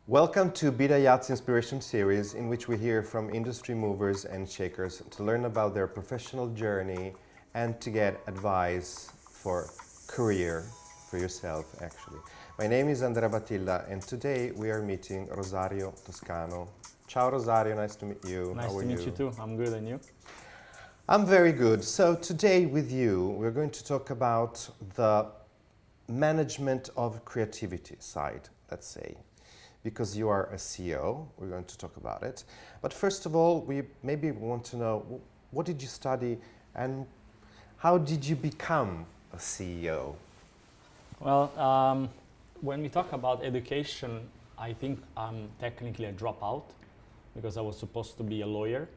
Welcome to Bidayat's Inspiration Series, in which we hear from industry movers and shakers to learn about their professional journey and to get advice for career, for yourself actually. My name is Andrea Batilla and today we are meeting Rosario Toscano. Ciao Rosario, nice to meet you. Nice to meet you too. I'm good, and you? I'm very good. So today with you, we're going to talk about the management of creativity side, let's say. Because you are a CEO, we're going to talk about it. But first of all, we maybe want to know, what did you study and how did you become a CEO? Well, when we talk about education, I think I'm technically a dropout because I was supposed to be a lawyer.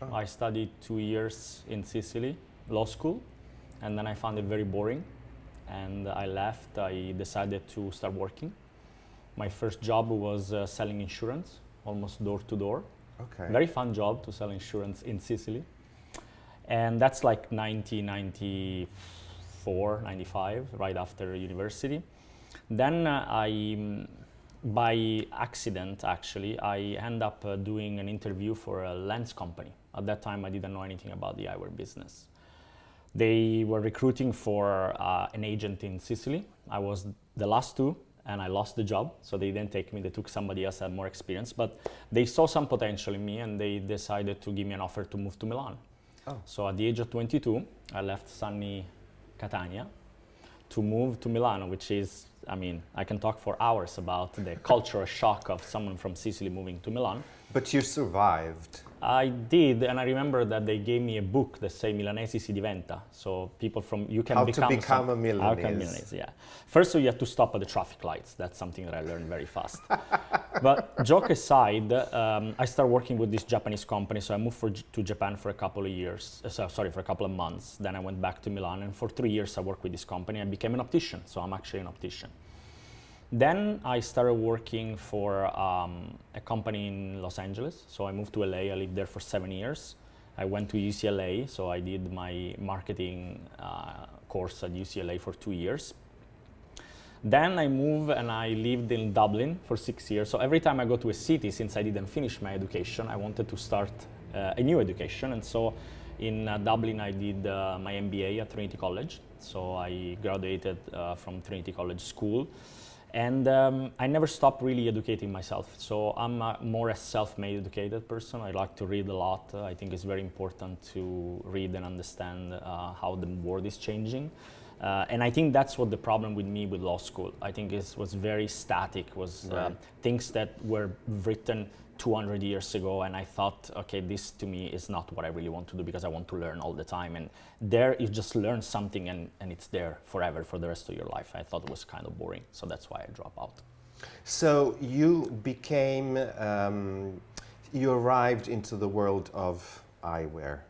Oh. I studied 2 years in Sicily, law school, and then I found it very boring. And I left, I decided to start working. My first job was selling insurance, almost door to door. Okay. Very fun job to sell insurance in Sicily. And that's like 1994, 95, right after university. Then by accident actually, I end up doing an interview for a lens company. At that time, I didn't know anything about the eyewear business. They were recruiting for an agent in Sicily. I was the last two, and I lost the job, so they didn't take me. They took somebody else who had more experience, but they saw some potential in me and they decided to give me an offer to move to Milan. Oh. So at the age of 22, I left sunny Catania to move to Milano, which is, I mean, I can talk for hours about the cultural shock of someone from Sicily moving to Milan. But you survived. I did, and I remember that they gave me a book that say Milanesi si diventa. So people from, you can how to become a Milanese. How can Milanese, yeah. First, you have to stop at the traffic lights. That's something that I learned very fast. But joke aside, I started working with this Japanese company. So I moved to Japan for a couple of years, for a couple of months. Then I went back to Milan, and for 3 years I worked with this company. I became an optician, so I'm actually an optician. Then I started working for a company in Los Angeles. So I moved to LA, I lived there for 7 years. I went to UCLA, so I did my marketing course at UCLA for 2 years. Then I moved and I lived in Dublin for 6 years. So every time I go to a city, since I didn't finish my education, I wanted to start a new education. And so in Dublin, I did my MBA at Trinity College. So I graduated from Trinity College School. And I never stopped really educating myself. So I'm more a self-made educated person. I like to read a lot. I think it's very important to read and understand how the world is changing. And I think that's what the problem with me with law school. I think it was very static, was right. Things that were written 200 years ago, and I thought, okay, this to me is not what I really want to do because I want to learn all the time. And there you just learn something and it's there forever for the rest of your life. I thought it was kind of boring, so that's why I dropped out. So you became, you arrived into the world of eyewear,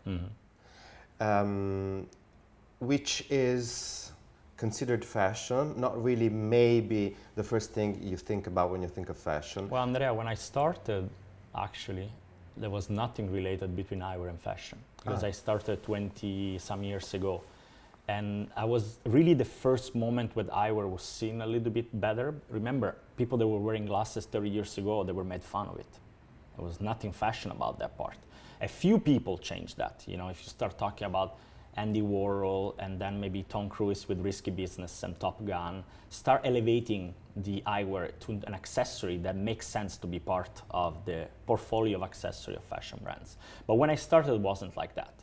which is considered fashion, not really maybe the first thing you think about when you think of fashion. Well, Andrea, when I started, actually, there was nothing related between eyewear and fashion because I started 20 some years ago. And I was really the first moment when eyewear was seen a little bit better. Remember, people that were wearing glasses 30 years ago, they were made fun of it. There was nothing fashion about that part. A few people changed that. You know, if you start talking about Andy Warhol and then maybe Tom Cruise with Risky Business and Top Gun, start elevating the eyewear to an accessory that makes sense to be part of the portfolio of accessory of fashion brands. But when I started, it wasn't like that.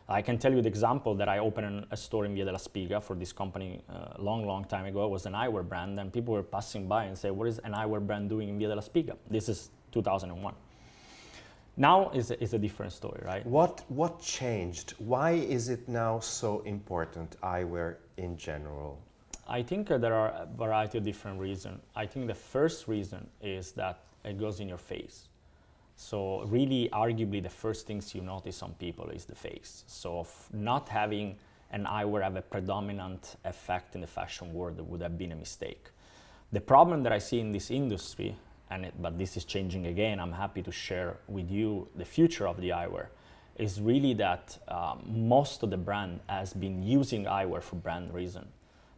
I can tell you the example that I opened a store in Via della Spiga for this company a long time ago. It was an eyewear brand, and people were passing by and say, what is an eyewear brand doing in Via della Spiga? This is 2001. Now is a different story, right? What changed? Why is it now so important, eyewear in general? I think there are a variety of different reasons. I think the first reason is that it goes in your face. So really, arguably, the first things you notice on people is the face. So not having an eyewear have a predominant effect in the fashion world would have been a mistake. The problem that I see in this industry, but this is changing again, I'm happy to share with you the future of the eyewear, is really that most of the brand has been using eyewear for brand reason.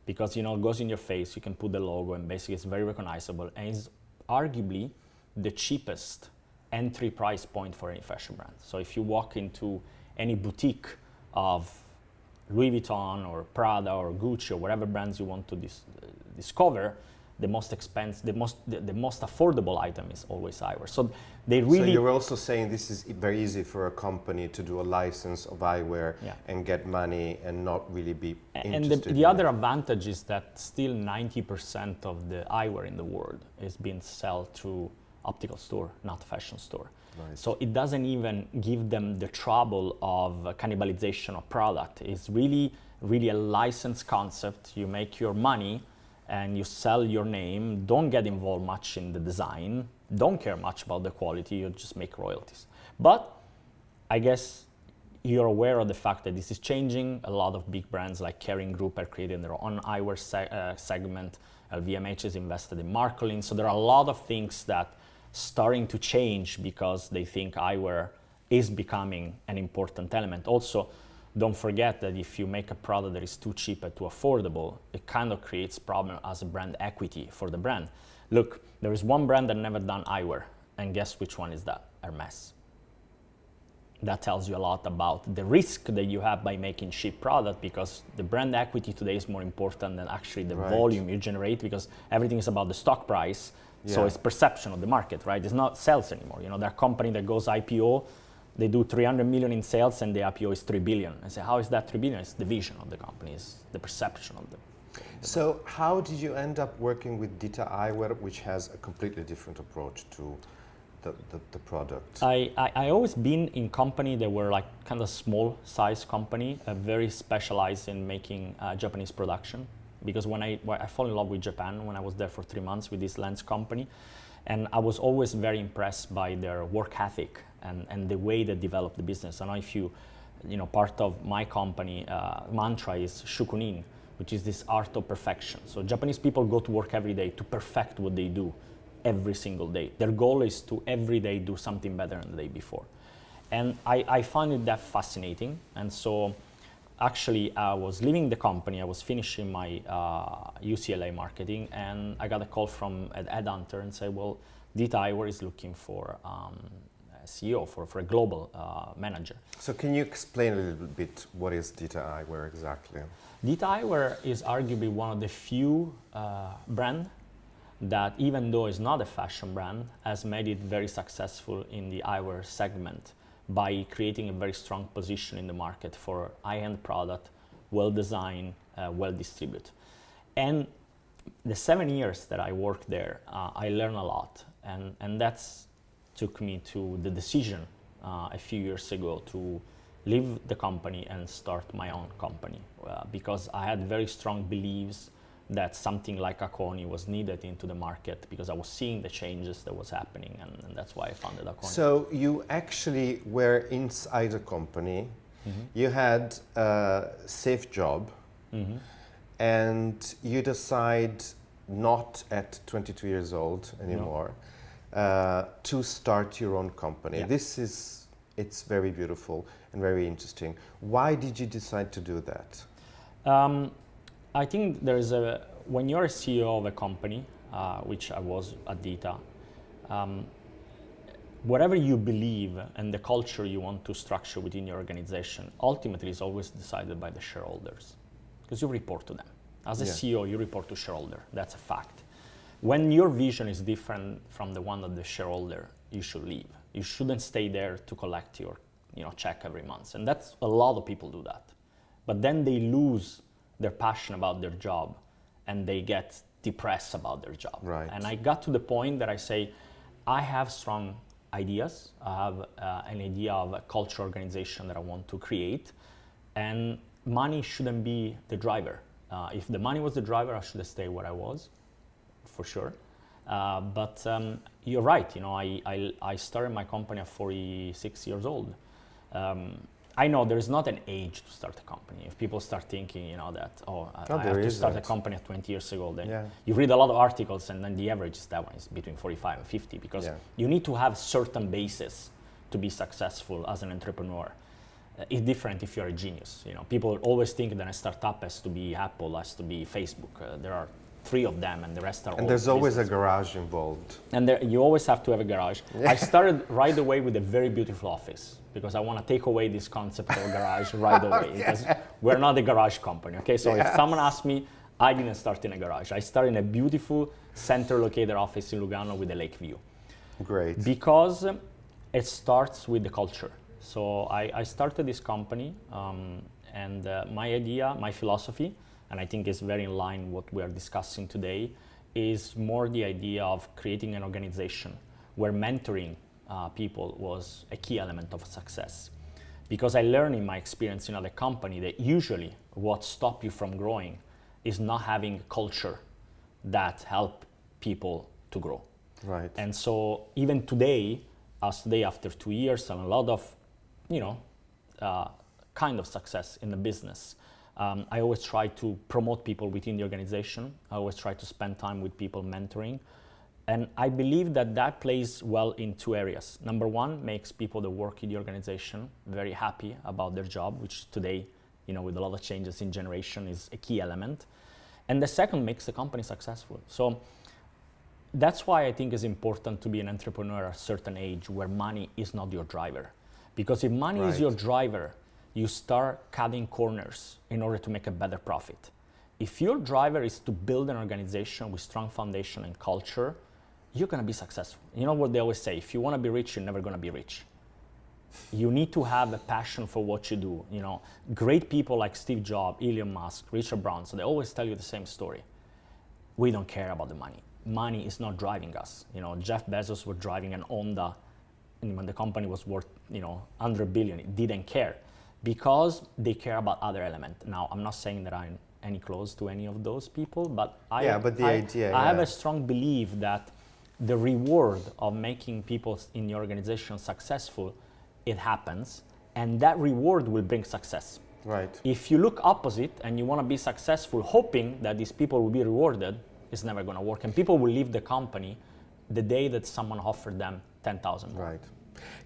Because, you know, it goes in your face, you can put the logo, and basically it's very recognizable, and it's arguably the cheapest entry price point for any fashion brand. So if you walk into any boutique of Louis Vuitton or Prada or Gucci or whatever brands you want to discover, the most expensive, the most affordable item is always eyewear. So they really. So you're also saying this is very easy for a company to do a license of eyewear and get money and not really be interested. And the other advantage is that still 90% of the eyewear in the world is being sold through optical store, not fashion store. Right. So it doesn't even give them the trouble of cannibalization of product. It's really a licensed concept. You make your money and you sell your name, don't get involved much in the design, don't care much about the quality, you just make royalties. But I guess you're aware of the fact that this is changing. A lot of big brands like Akoni Group are creating their own eyewear segment. LVMH is invested in Marcolin. So there are a lot of things that starting to change because they think eyewear is becoming an important element. Also, don't forget that if you make a product that is too cheap and too affordable, it kind of creates problem as a brand equity for the brand. Look, there is one brand that never done eyewear, and guess which one is that? Hermes. That tells you a lot about the risk that you have by making cheap product, because the brand equity today is more important than actually the volume you generate, because everything is about the stock price. So it's perception of the market, right? It's not sales anymore. You know, there are company that goes IPO, they do 300 million in sales and the IPO is 3 billion. I say, how is that 3 billion? It's the vision of the company, it's the perception of the So how did you end up working with Dita Eyewear, which has a completely different approach to the product? I always been in company that were like kind of small size company, very specialized in making Japanese production. Because when I fall in love with Japan, when I was there for 3 months with this lens company, and I was always very impressed by their work ethic and the way they develop the business. I don't know if you know, part of my company mantra is shukunin, which is this art of perfection. So Japanese people go to work every day to perfect what they do every single day. Their goal is to every day do something better than the day before. And I found it that fascinating. And so actually I was leaving the company, I was finishing my UCLA marketing, and I got a call from a headhunter and said, well, Dita Eyewear is looking for a CEO, for a global manager. So can you explain a little bit what is Dita Eyewear exactly? Dita Eyewear is arguably one of the few brands that, even though it's not a fashion brand, has made it very successful in the eyewear segment by creating a very strong position in the market for high-end product, well-designed, well-distributed. And the 7 years that I worked there, I learned a lot. And that's took me to the decision a few years ago to leave the company and start my own company, because I had very strong beliefs that something like Akoni was needed into the market, because I was seeing the changes that was happening, and that's why I founded Akoni. So you actually were inside a company, you had a safe job, and you decide not at 22 years old anymore to start your own company. It's very beautiful and very interesting. Why did you decide to do that? I think when you're a CEO of a company, which I was at Dita, whatever you believe and the culture you want to structure within your organization, ultimately is always decided by the shareholders, because you report to them. As a CEO, you report to shareholder. That's a fact. When your vision is different from the one of the shareholder, you should leave. You shouldn't stay there to collect your check every month. And that's a lot of people do that. But then they lose their passion about their job and they get depressed about their job. Right. And I got to the point that I say, I have strong ideas. I have an idea of a culture organization that I want to create, and money shouldn't be the driver. If the money was the driver, I should have stayed where I was, for sure. But you're right. I started my company at 46 years old. I know there is not an age to start a company. If people start thinking, that, I have to start a company at 20 years ago, then you read a lot of articles, and then the average is that one is between 45 and 50, because you need to have certain basis to be successful as an entrepreneur. It's different if you're a genius. People always think that a startup has to be Apple, has to be Facebook. There are 3 of them, and the rest are all And there's always a business. garage involved. And there, you always have to have a garage. I started right away with a very beautiful office because I want to take away this concept of a garage right away because we're not a garage company, okay? So if someone asks me, I didn't start in a garage. I started in a beautiful center-located office in Lugano with a lake view. Great. Because it starts with the culture. So I started this company and my idea, my philosophy, and I think it's very in line with what we are discussing today, is more the idea of creating an organization where mentoring people was a key element of success. Because I learned in my experience in other company that usually what stops you from growing is not having a culture that help people to grow. Right. And so even today, after 2 years and a lot of, kind of success in the business, I always try to promote people within the organization. I always try to spend time with people mentoring. And I believe that plays well in 2 areas. Number 1, makes people that work in the organization very happy about their job, which today, with a lot of changes in generation, is a key element. And the second, makes the company successful. So that's why I think it's important to be an entrepreneur at a certain age where money is not your driver. Because if money is your driver, you start cutting corners in order to make a better profit. If your driver is to build an organization with strong foundation and culture, you're going to be successful. You know what they always say, if you want to be rich, you're never going to be rich. You need to have a passion for what you do. Great people like Steve Jobs, Elon Musk, Richard Branson, they always tell you the same story. We don't care about the money. Money is not driving us. Jeff Bezos was driving an Honda, and when the company was worth, under $1 billion, it didn't care because they care about other elements. Now, I'm not saying that I'm any close to any of those people, but I have a strong belief that the reward of making people in the organization successful, it happens, and that reward will bring success. Right. If you look opposite and you want to be successful, hoping that these people will be rewarded, it's never going to work. And people will leave the company the day that someone offered them 10,000 more. Right.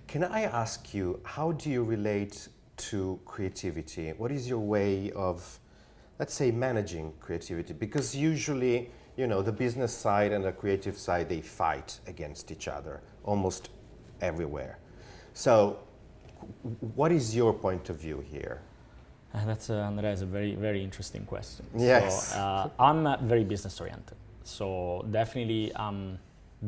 Can I ask you, how do you relate to creativity? What is your way of, let's say, managing creativity? Because usually, the business side and the creative side, they fight against each other almost everywhere. So what is your point of view here? That's Andrea, is a very, very interesting question. Yes. So, I'm very business oriented. So definitely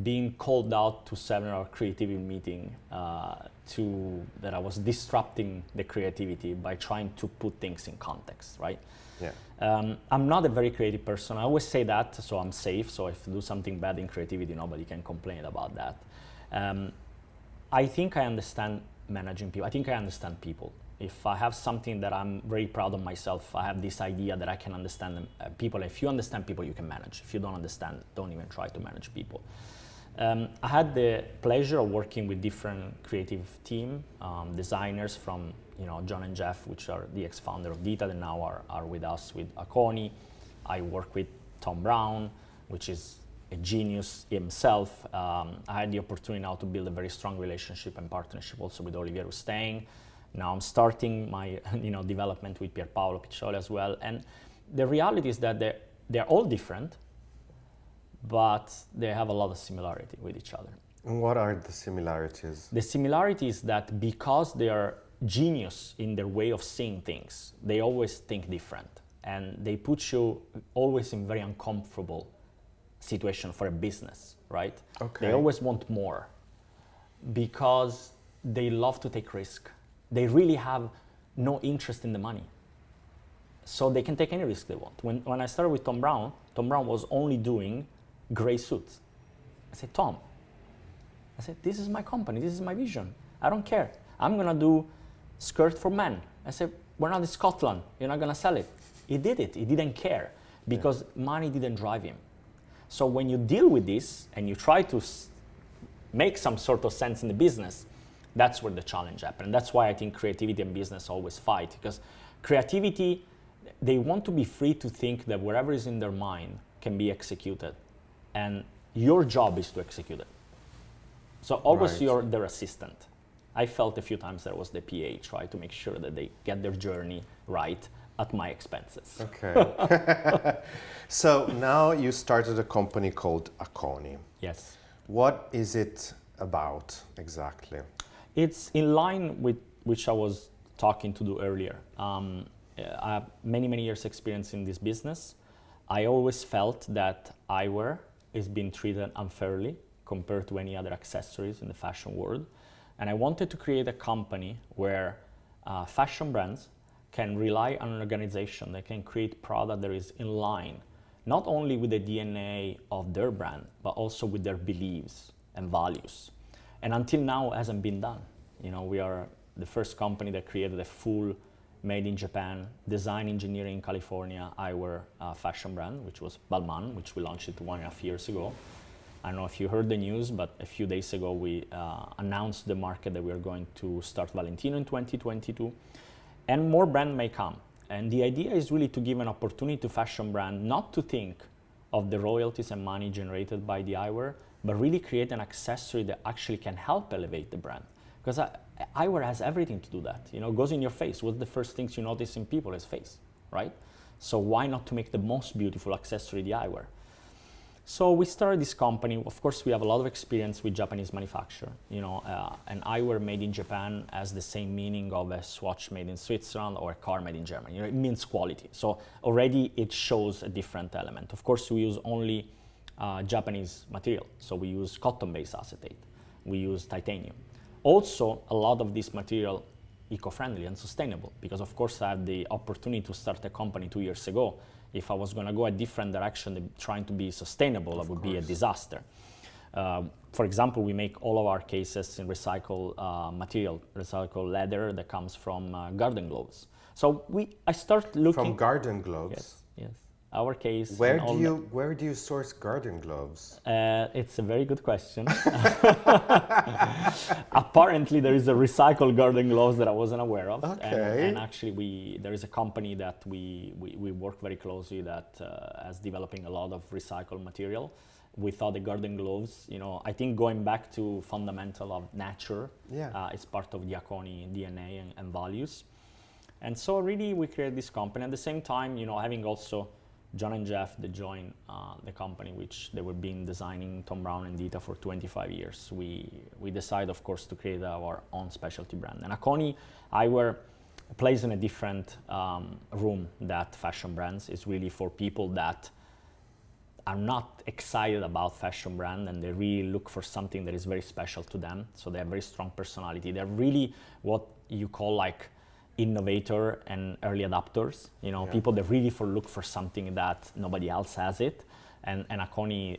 being called out to several creativity meeting that I was disrupting the creativity by trying to put things in context, right? Yeah. I'm not a very creative person. I always say that, so I'm safe. So if I do something bad in creativity, nobody can complain about that. I think I understand managing people. I think I understand people. If I have something that I'm very proud of myself, I have this idea that I can understand people. If you understand people, you can manage. If you don't understand, don't even try to manage people. I had the pleasure of working with different creative team, designers from John and Jeff, which are the ex-founder of Dita, that now are with us with Akoni. I work with Tom Brown, which is a genius himself. I had the opportunity now to build a very strong relationship and partnership also with Olivier Rousteing. Now I'm starting my development with Pierpaolo Piccioli as well. And the reality is that they're all different, but they have a lot of similarity with each other. And what are the similarities? The similarities is that because they are genius in their way of seeing things, they always think different. And they put you always in very uncomfortable situation for a business, right? Okay. They always want more because they love to take risk. They really have no interest in the money. So they can take any risk they want. When I started with Tom Brown was only doing gray suits. I said, Tom, this is my company, this is my vision. I don't care. I'm gonna do skirt for men. I said, we're not in Scotland, you're not gonna sell it. He did it, he didn't care because money didn't drive him. So when you deal with this and you try to make some sort of sense in the business, that's where the challenge happens. And that's why I think creativity and business always fight, because creativity, they want to be free to think that whatever is in their mind can be executed. And your job is to execute it. So always you're their assistant. I felt a few times that I was the PA, try to make sure that they get their journey right, at my expenses. Okay. So now you started a company called Akoni. Yes. What is it about exactly? It's in line with which I was talking to do earlier. I have many years experience in this business. I always felt that eyewear is being treated unfairly compared to any other accessories in the fashion world. And I wanted to create a company where fashion brands can rely on an organization that can create product that is in line, not only with the DNA of their brand, but also with their beliefs and values. And until now, it hasn't been done. You know, we are the first company that created a full made in Japan, design engineering in California eyewear fashion brand, which was Balmain, which we launched it 1.5 years ago. I don't know if you heard the news, but a few days ago we announced to the market that we are going to start Valentino in 2022. And more brand may come. And the idea is really to give an opportunity to fashion brand not to think of the royalties and money generated by the eyewear, but really create an accessory that actually can help elevate the brand. Because eyewear has everything to do that. You know, it goes in your face. What's the first things you notice in people is face, right? So why not to make the most beautiful accessory the eyewear? So we started this company. Of course, we have a lot of experience with Japanese manufacture. You know, an eyewear made in Japan has the same meaning of a watch made in Switzerland or a car made in Germany. You know, it means quality. So already it shows a different element. Of course, we use only Japanese material. So we use cotton-based acetate. We use titanium. Also, a lot of this material eco-friendly and sustainable, because of course I had the opportunity to start a company 2 years ago. If I was going to go a different direction, trying to be sustainable, it would be a disaster. For example, we make all of our cases in recycled material, recycled leather that comes from garden gloves. So I start looking... From garden gloves? Yes, yes. Our case... Where do you source garden gloves? It's a very good question. Apparently, there is a recycled garden gloves that I wasn't aware of. Okay. And actually, there is a company that we work very closely that is developing a lot of recycled material. We thought the garden gloves, you know, I think going back to fundamental of nature, is part of the Akoni DNA and values. And so really, we created this company. At the same time, you know, having also John and Jeff, they joined the company, which they were been designing Thom Browne and Dita for 25 years. We decided, of course, to create our own specialty brand. And Akoni Eyewear plays in a different room that fashion brands. It's really for people that are not excited about fashion brand and they really look for something that is very special to them. So they have very strong personality. They're really what you call like innovator and early adopters, you know, people that really look for something that nobody else has it, and Akoni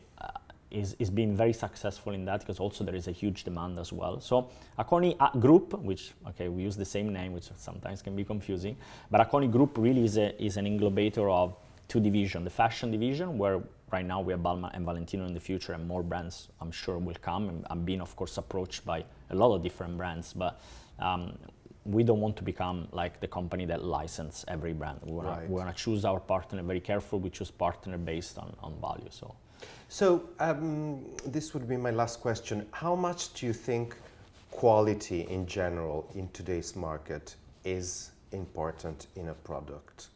is being very successful in that because also there is a huge demand as well. So Akoni Group, which we use the same name, which sometimes can be confusing, but Akoni Group really is an englobator of two divisions: the fashion division, where right now we have Balmain and Valentino in the future, and more brands I'm sure will come. And I'm being of course approached by a lot of different brands, but we don't want to become like the company that license every brand. We want to choose our partner very careful. We choose partner based on value. So this would be my last question. How much do you think quality in general in today's market is important in a product?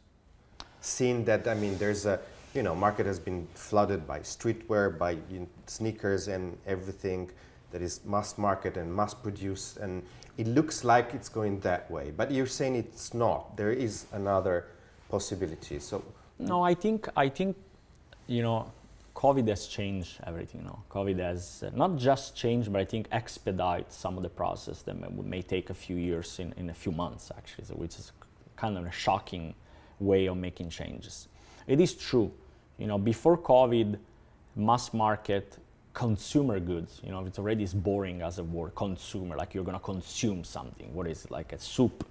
Seeing that, I mean, there's a, you know, market has been flooded by streetwear, by sneakers and everything that is mass market and mass produced, and it looks like it's going that way, but you're saying it's not. There is another possibility. So no, I think you know, COVID has changed everything. You know, COVID has not just changed, but I think expedite some of the process that may take a few years in a few months actually, so which is kind of a shocking way of making changes. It is true, you know, before COVID, mass market consumer goods, you know, it's already is boring as a word, consumer, like you're gonna consume something. What is it, like a soup?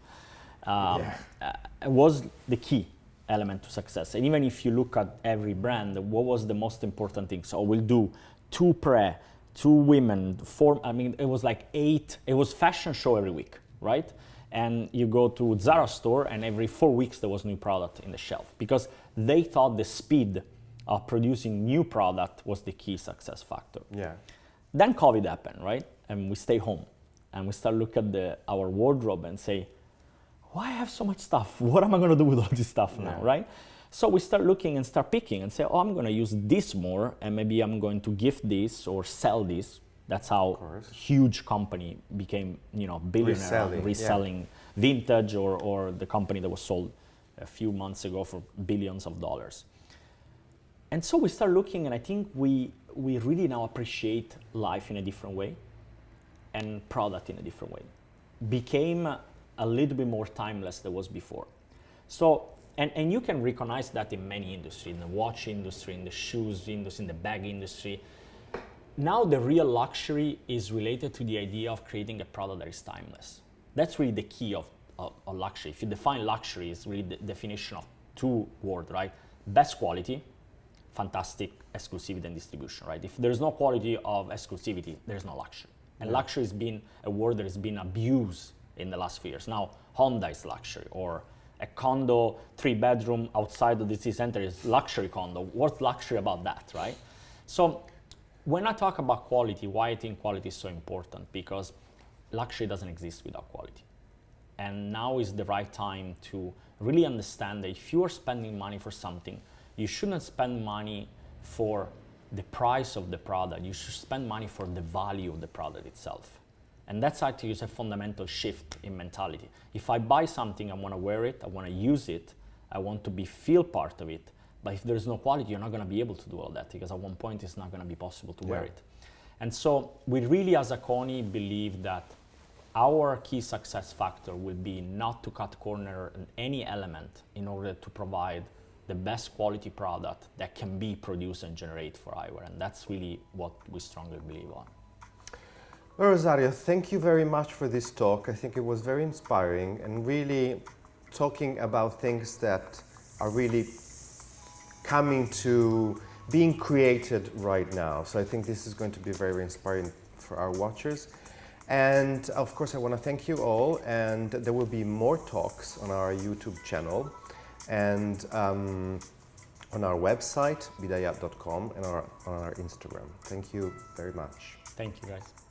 It was the key element to success. And even if you look at every brand, what was the most important thing? So we'll do 2 pre, 2 women, 4, I mean, it was like 8, it was fashion show every week, right? And you go to Zara store and every 4 weeks there was new product in the shelf because they thought the speed of producing new product was the key success factor. Yeah. Then COVID happened, right? And we stay home and we start look at our wardrobe and say, why I have so much stuff? What am I going to do with all this stuff now, right? So we start looking and start picking and say, oh, I'm going to use this more, and maybe I'm going to gift this or sell this. That's how huge company became, billionaire reselling vintage or the company that was sold a few months ago for billions of dollars. And so we start looking, and I think we really now appreciate life in a different way and product in a different way. Became a little bit more timeless than was before. So, and you can recognize that in many industries, in the watch industry, in the shoes industry, in the bag industry. Now the real luxury is related to the idea of creating a product that is timeless. That's really the key of luxury. If you define luxury, it's really the definition of two words, right? Best quality, fantastic exclusivity and distribution, right? If there's no quality of exclusivity, there's no luxury. And luxury has been a word that has been abused in the last few years. Now, Honda is luxury, or a condo, 3-bedroom outside of the city center is luxury condo. What's luxury about that, right? So when I talk about quality, why I think quality is so important, because luxury doesn't exist without quality. And now is the right time to really understand that if you are spending money for something, you shouldn't spend money for the price of the product. You should spend money for the value of the product itself. And that's actually a fundamental shift in mentality. If I buy something, I want to wear it, I want to use it, I want to feel part of it. But if there's no quality, you're not going to be able to do all that, because at one point it's not going to be possible to wear it. And so we really, as Akoni, believe that our key success factor will be not to cut corner on any element in order to provide the best quality product that can be produced and generated for eyewear. And that's really what we strongly believe on. Well, Rosario, thank you very much for this talk. I think it was very inspiring and really talking about things that are really coming to being created right now. So I think this is going to be very inspiring for our watchers. And of course, I want to thank you all. And there will be more talks on our YouTube channel and on our website, bidayat.com, and on our Instagram. Thank you very much. Thank you, guys.